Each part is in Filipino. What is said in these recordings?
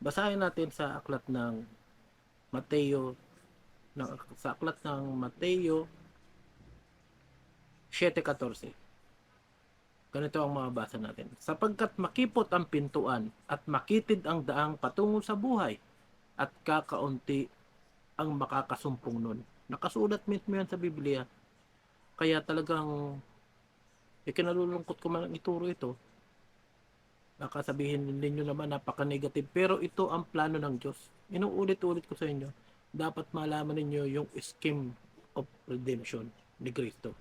Basahin natin sa aklat ng Mateo, sa aklat ng Mateo 7:14. Ganito ang mababasa natin. Sapagkat makipot ang pintuan at makitid ang daang patungo sa buhay at kakaunti ang makakasumpong nun. Nakasulat mismo yan sa Biblia. Kaya talagang ikinalulungkot ko man ituro ito. Baka sabihin ninyo naman napaka-negative. Pero ito ang plano ng Diyos. Inuulit-ulit ko sa inyo. Dapat malaman ninyo yung scheme of redemption ni Kristo.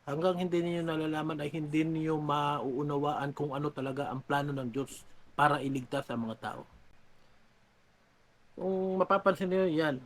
Hanggang hindi niyo nalalaman ay hindi niyo mauunawaan kung ano talaga ang plano ng Diyos para iligtas ang mga tao. Kung mapapansin niyo yan,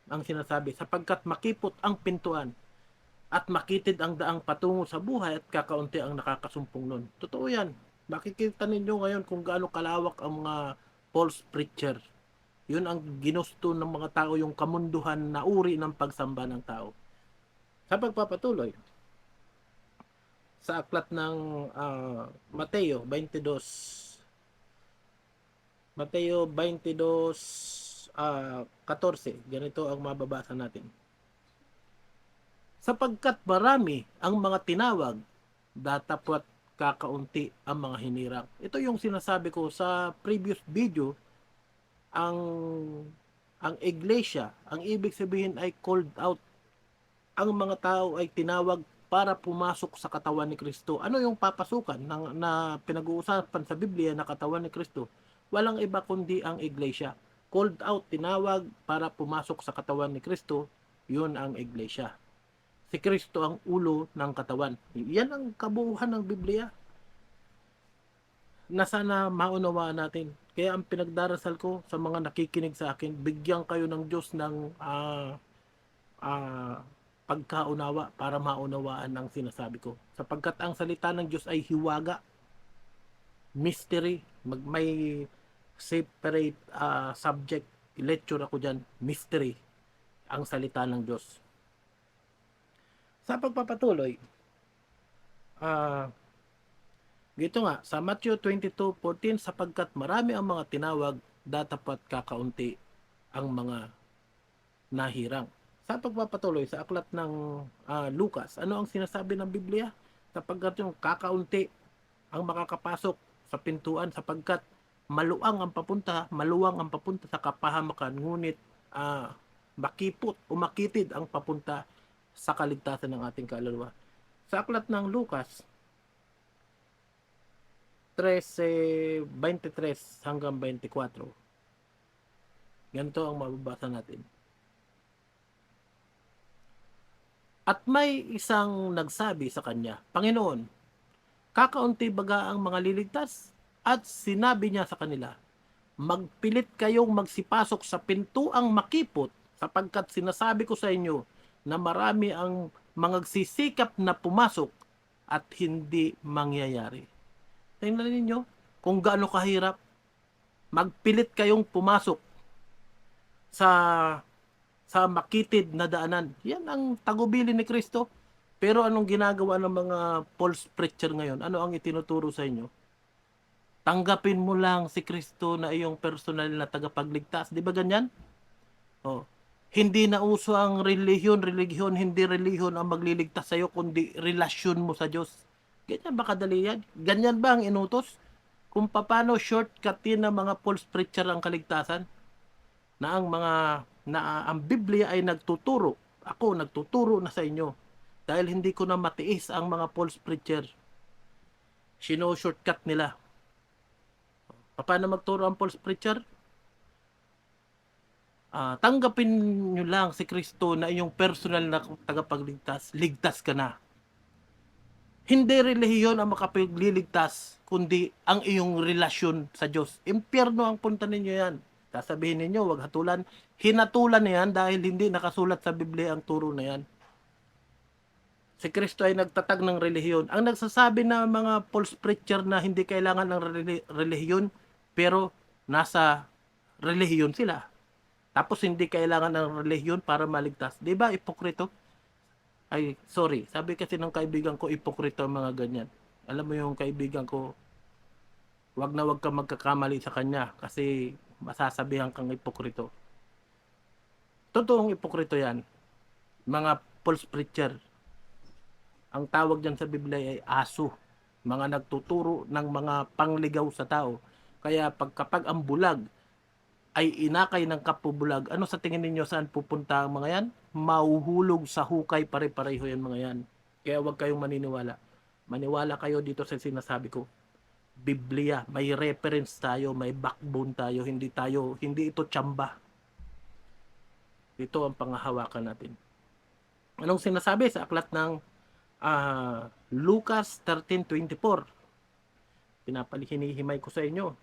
ang sinasabi, sapagkat makipot ang pintuan at makitid ang daang patungo sa buhay at kakaunti ang nakakasumpong nun. Totoo yan. Makikita ninyo ngayon kung gaano kalawak ang mga false preacher. Yun ang ginusto ng mga tao, yung kamunduhan na uri ng pagsamba ng tao. Sa pagpapatuloy, sa aklat ng Mateo 22, Mateo 22, 14, ganito ang mababasa natin. Sapagkat marami ang mga tinawag, datapwat kakaunti ang mga hinirang. Ito yung sinasabi ko sa previous video, ang iglesia, ang ibig sabihin ay called out. Ang mga tao ay tinawag para pumasok sa katawan ni Kristo. Ano yung papasukan na pinag-uusapan sa Biblia na katawan ni Kristo? Walang iba kundi ang iglesia. Called out, tinawag para pumasok sa katawan ni Kristo, yun ang iglesia. Si Kristo ang ulo ng katawan. Yan ang kabuuan ng Biblia na sana maunawaan natin. Kaya ang pinagdarasal ko sa mga nakikinig sa akin, bigyan kayo ng Diyos ng ah, pagkaunawa para maunawaan ang sinasabi ko. Sapagkat ang salita ng Diyos ay hiwaga, mystery, may separate subject, lecture ako dyan, mystery, ang salita ng Diyos. Sa pagpapatuloy, dito nga, sa Matthew 22:14, sapagkat marami ang mga tinawag, datapat kakaunti ang mga nahirang. Sa pagpapatuloy sa aklat ng Lucas, ano ang sinasabi ng Biblia? Sapagkat yung kakaunti ang makakapasok sa pintuan, sapagkat maluwang ang papunta sa kapahamakan, ngunit makipot o makitid ang papunta sa kaligtasan ng ating kaluluwa. Sa aklat ng Lucas 13:23 hanggang 24, ganito ang mababasa natin. At may isang nagsabi sa kanya, Panginoon, kakaunti baga ang mga liligtas? At sinabi niya sa kanila, magpilit kayong magsipasok sa pintuang makipot, sapagkat sinasabi ko sa inyo na marami ang magsisikap na pumasok at hindi mangyayari. Tingnan ninyo kung gaano kahirap. Magpilit kayong pumasok sa makitid na daanan. Yan ang tagubilin ni Kristo. Pero anong ginagawa ng mga false preacher ngayon? Ano ang itinuturo sa inyo? Tanggapin mo lang si Kristo na iyong personal na tagapagligtas. Di ba ganyan? Oh. Hindi na uso ang relihiyon, hindi relihiyon ang magliligtas sa iyo, kundi relasyon mo sa Diyos. Ganyan ba kadali yan? Ganyan ba ang inutos? Kung paano shortcut din ng mga false preacher ang kaligtasan? Na ang Biblia ay nagtuturo. Ako nagtuturo na sa inyo. Dahil hindi ko na matiis ang mga false preacher. Shortcut nila. Paano magturo ang false preacher? Tanggapin nyo lang si Kristo na iyong personal na tagapagligtas, ligtas ka na. Hindi relihiyon ang makapagliligtas, kundi ang iyong relasyon sa Diyos. Impyerno ang punta ninyo yan. Sasabihin ninyo, wag hatulan. Hinatulan na yan dahil hindi nakasulat sa Biblia ang turo na yan. Si Kristo ay nagtatag ng relihiyon. Ang nagsasabi na mga false preacher na hindi kailangan ng relihiyon, pero nasa relihiyon sila. Tapos hindi kailangan ng relihiyon para maligtas. Di ba, ipokrito? Ay, sorry. Sabi kasi ng kaibigan ko, ipokrito ang mga ganyan. Alam mo yung kaibigan ko, wag na wag ka magkakamali sa kanya. Kasi masasabihan kang ipokrito. Totoong ipokrito yan. Mga false preacher. Ang tawag dyan sa Biblia ay aso. Mga nagtuturo ng mga pangligaw sa tao. Kaya kapag ang bulag ay inakay ng kapubulag, ano sa tingin ninyo saan pupunta ang mga yan? Mahuhulog sa hukay pare-pareho yan mga yan. Kaya huwag kayong maniniwala. Maniwala kayo dito sa sinasabi ko. Biblia, may reference tayo, may backbone tayo, hindi ito tsamba. Ito ang pangahawakan natin. Anong sinasabi sa aklat ng Lucas 13:24? Hinihimay ko sa inyo.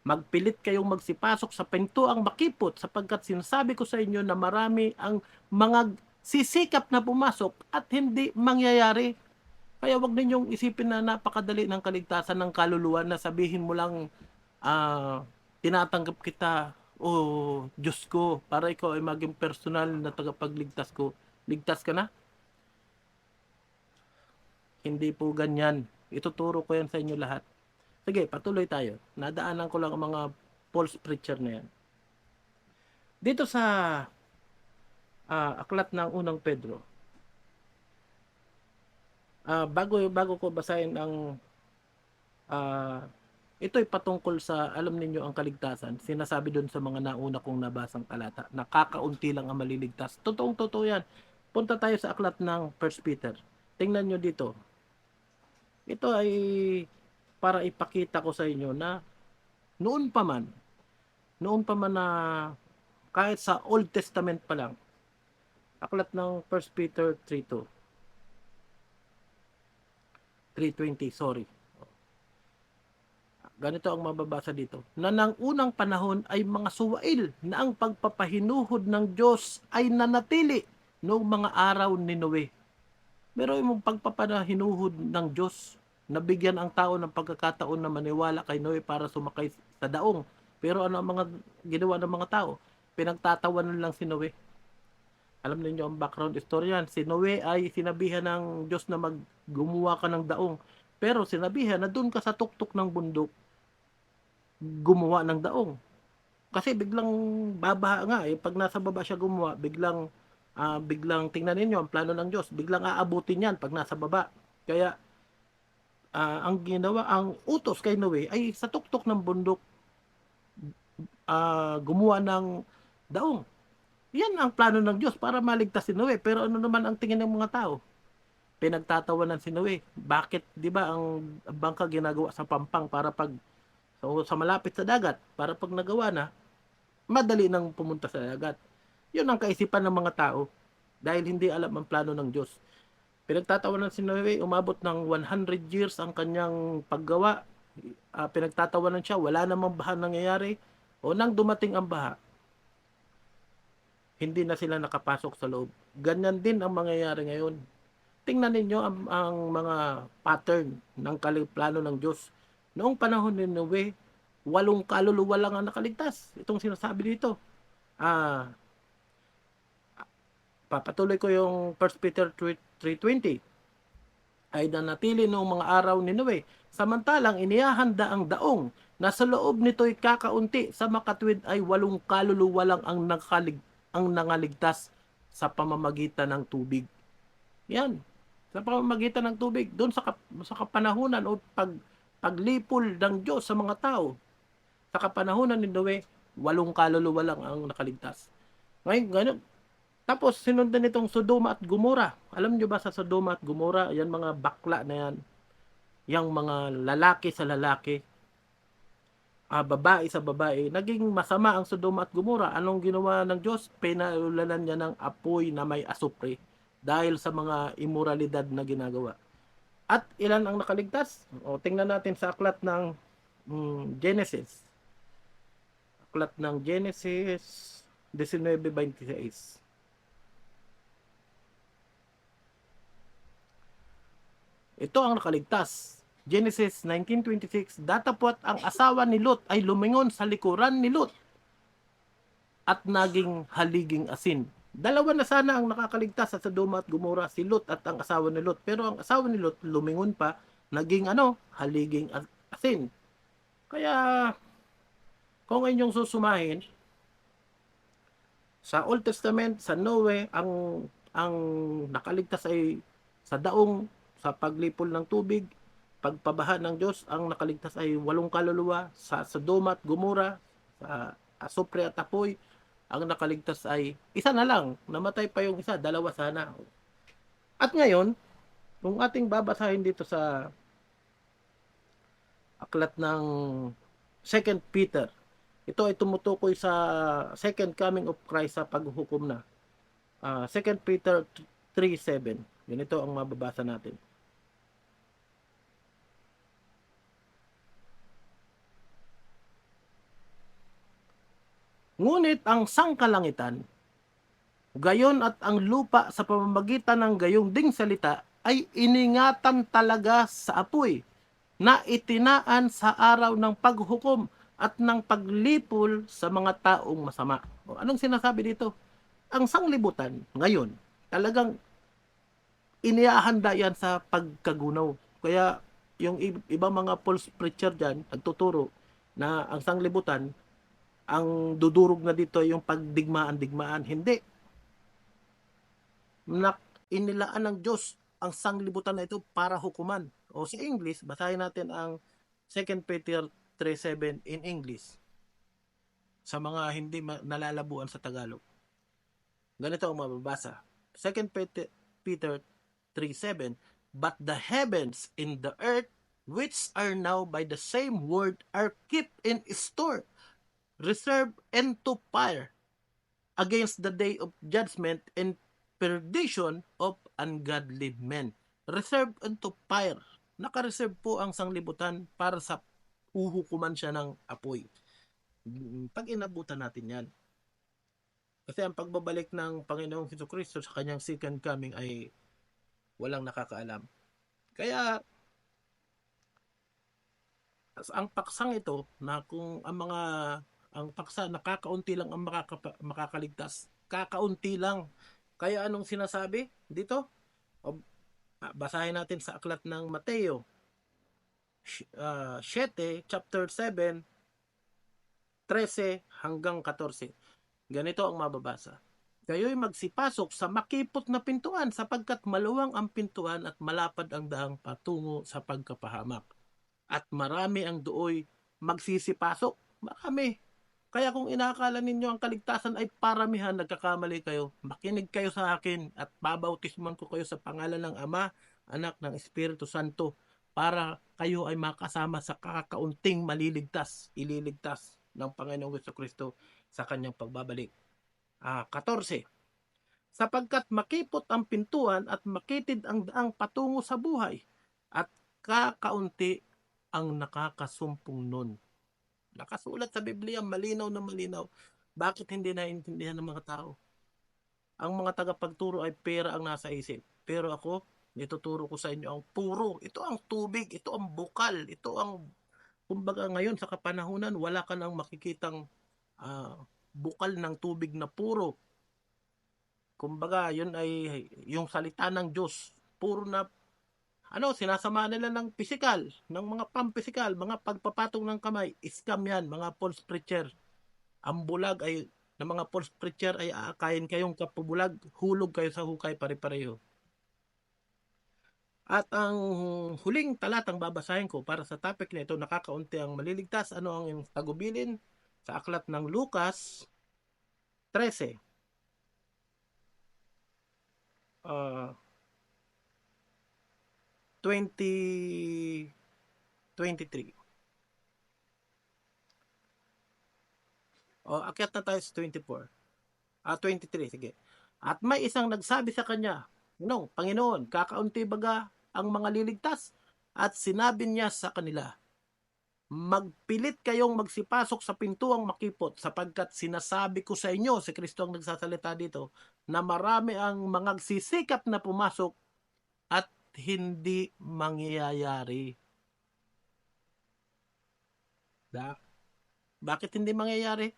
Magpilit kayong magsipasok sa pintuang makipot sapagkat sinasabi ko sa inyo na marami ang mga sisikap na pumasok at hindi mangyayari. Kaya wag ninyong isipin na napakadali ng kaligtasan ng kaluluwa na sabihin mo lang tinatanggap kita, o Diyos ko, para ikaw ay maging personal na tagapagligtas ko. Ligtas ka na? Hindi po ganyan. Ituturo ko yan sa inyo lahat. Sige, patuloy tayo. Nadaanan ko lang ang mga false preacher na yan. Dito sa aklat ng unang Pedro, bago ko basahin ang ito'y patungkol sa, alam ninyo ang kaligtasan, sinasabi doon sa mga nauna kong nabasang talata, nakakaunti lang ang maliligtas. Totoo yan. Punta tayo sa aklat ng 1 Peter. Tingnan nyo dito. Ito ay para ipakita ko sa inyo na noon pa man na kahit sa Old Testament pa lang, aklat ng 1 Peter 3:20, sorry. Ganito ang mababasa dito. Na ng unang panahon ay mga suwail na ang pagpapahinuhod ng Diyos ay nanatili noong mga araw ni Noe. Pero yung pagpapanahinuhod ng Diyos, nabigyan ang tao ng pagkakataon na maniwala kay Noe para sumakay sa daong. Pero ano ang mga ginawa ng mga tao? Pinagtatawanan lang si Noe. Alam niyo ang background story yan. Si Noe ay sinabihan ng Diyos na gumawa ka ng daong. Pero sinabihan na doon ka sa tuktok ng bundok, gumawa ng daong. Kasi biglang babaha nga eh. Pag nasa baba siya gumawa, biglang tingnan ninyo ang plano ng Diyos. Biglang aabutin yan pag nasa baba. Kaya ang utos kay Noe ay sa tuktok ng bundok gumawa ng daong. Yan ang plano ng Diyos para maligtas si Noe. Pero ano naman ang tingin ng mga tao? Pinagtatawanan si Noe. Bakit, di ba, ang bangka ginagawa sa pampang para sa malapit sa dagat, para pag nagawa na, madali nang pumunta sa dagat. Yun ang kaisipan ng mga tao dahil hindi alam ang plano ng Diyos. Pinagtatawanan si Noe, umabot ng 100 years ang kanyang paggawa. Pinagtatawanan siya, wala namang baha nangyayari. O nang dumating ang baha, hindi na sila nakapasok sa loob. Ganyan din ang mangyayari ngayon. Tingnan ninyo ang mga pattern ng plano ng Diyos. Noong panahon ni Noe, 8 kaluluwa lang ang nakaligtas. Itong sinasabi dito. Papatuloy ko yung 1 Peter 3:20. Ay nanatili noong mga araw ni Noe. Samantalang inihahanda ang daong na sa loob nito'y kakaunti, sa makatwid ay 8 kaluluwa lang ang nangaligtas sa pamamagitan ng tubig. Yan. Sa pamamagitan ng tubig. Doon sa kapanahunan o paglipol ng Diyos sa mga tao. Sa kapanahunan ni Noe, 8 kaluluwa lang ang nakaligtas. Ngayon, ganun. Tapos, sinundan nitong Sodoma at Gomora. Alam nyo ba sa Sodoma at Gomora, yan mga bakla na yan. Yang mga lalaki sa lalaki. Babae sa babae. Naging masama ang Sodoma at Gomora. Anong ginawa ng Diyos? Pinaulanan niya ng apoy na may asupre. Dahil sa mga immoralidad na ginagawa. At ilan ang nakaligtas? O, tingnan natin sa aklat ng Genesis. Aklat ng Genesis 19:26. Ito ang nakaligtas. Genesis 19:26, datapwat ang asawa ni Lot ay lumingon sa likuran ni Lot at naging haliging asin. Dalawa na sana ang nakakaligtas sa Sodoma at Gomora, si Lot at ang asawa ni Lot. Pero ang asawa ni Lot lumingon pa, naging haliging asin. Kaya Kung inyong susumahin, sa Old Testament, sa Noe, ang nakaligtas ay sa daong, sa paglipol ng tubig, pagpabaha ng Diyos, ang nakaligtas ay 8 kaluluwa. Sa Sodoma at Gomora, sa Asupre at Apoy, ang nakaligtas ay isa na lang. Namatay pa yung isa, 2 sana. At ngayon, kung ating babasahin dito sa aklat ng Second Peter, ito ay tumutukoy sa second coming of Christ sa paghuhukom na. 2 Peter 3:7. Ganito ang mababasa natin. Ngunit ang sangkalangitan, gayon at ang lupa sa pamamagitan ng gayong ding salita ay iningatan talaga sa apoy na itinaan sa araw ng paghukom at ng paglipol sa mga taong masama. O, anong sinasabi dito? Ang sanglibutan ngayon, talagang inihahanda yan sa pagkagunaw. Kaya yung ibang mga false preacher dyan, nagtuturo na ang sanglibutan, ang dudurog na dito yung pagdigmaan-digmaan. Hindi. Inilaan ng Diyos ang sanglibutan na ito para hukuman. O sa English, basahin natin ang 2 Peter 3:7 in English. Sa mga hindi nalalabuan sa Tagalog. Ganito ang mababasa. 2 Peter 3:7, but the heavens and the earth, which are now by the same word, are kept in store, reserved unto fire, against the day of judgment and perdition of ungodly men. Reserved unto fire. Naka-reserve po ang sanglibutan para sa uhukuman siya ng apoy. Pag inabutan natin yan. Kasi ang pagbabalik ng Panginoong Jesucristo sa kanyang second coming ay walang nakakaalam. Kaya ang paksang ito na kung ang paksa nakakaunti lang ang makakaligtas, kakaunti lang. Kaya anong sinasabi dito? Basahin natin sa aklat ng Mateo 7, chapter 7, 13 hanggang 14. Ganito ang mababasa. Kayo'y magsipasok sa makipot na pintuan sapagkat maluwang ang pintuan at malapad ang dahang patungo sa pagkapahamak. At marami ang dooy magsisipasok. Marami. Kaya kung inakala ninyo ang kaligtasan ay paramihan, nagkakamali kayo. Makinig kayo sa akin at babautisman ko kayo sa pangalan ng Ama, Anak, ng Espiritu Santo para kayo ay makasama sa kakaunting maliligtas, ililigtas ng Panginoong Jesucristo sa kanyang pagbabalik. 14. Sapagkat makipot ang pintuan at makitid ang daang patungo sa buhay at kakaunti ang nakakasumpong nun. Nakasulat sa Biblia, malinaw na malinaw. Bakit hindi naiintindihan ng mga tao? Ang mga tagapagturo ay pera ang nasa isip. Pero ako, ituturo ko sa inyo ang puro. Ito ang tubig, ito ang bukal, ito ang, kumbaga ngayon sa kapanahunan, wala ka nang makikitang bukal ng tubig na puro. Kumbaga, yun ay yung salita ng Diyos. Puro na, sinasama nila ng pisikal, ng mga pampisikal, mga pagpapatong ng kamay. Scam yan, mga false preacher. Ang bulag ay, ng mga false preacher ay aakayin kayong kapabulag, hulog kayo sa hukay pare-pareho. At ang huling talatang babasahin ko para sa topic na ito, nakakaunti ang maliligtas. Ano ang tagubilin? Sa aklat ng Lucas 13. 23. Akyat na tayo sa 24. 23, sige. At may isang nagsabi sa kanya, Panginoon, kakaunti baga ang mga liligtas? At sinabi niya sa kanila, magpilit kayong magsipasok sa pintuang makipot sapagkat sinasabi ko sa inyo, si Kristo ang nagsasalita dito, na marami ang mga sisikap na pumasok at hindi mangyayari. Bakit hindi mangyayari?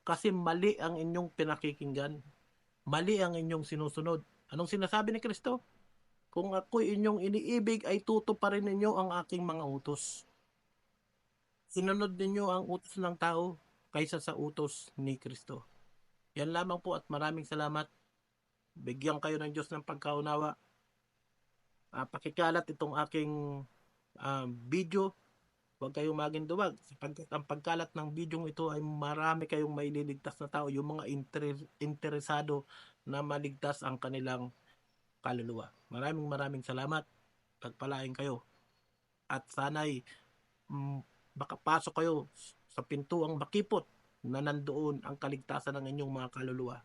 Kasi mali ang inyong pinakikinggan. Mali ang inyong sinusunod. Anong sinasabi ni Kristo? Kung ako'y inyong iniibig, ay tutuparin ninyo ang aking mga utos. Sinunod ninyo ang utos ng tao. kaysa sa utos ni Kristo. Yan lamang po at maraming salamat. Bigyan kayo ng Diyos ng pagkaunawa. Pakikalat itong aking video. Huwag kayong maging duwag sapagkat ang pagkalat ng video ito ay marami kayong maililigtas na tao, yung mga interesado na maligtas ang kanilang kaluluwa. Maraming salamat. Pagpalain kayo. At sana'y makapasok kayo sa pintuang makipot na nandoon ang kaligtasan ng inyong mga kaluluwa.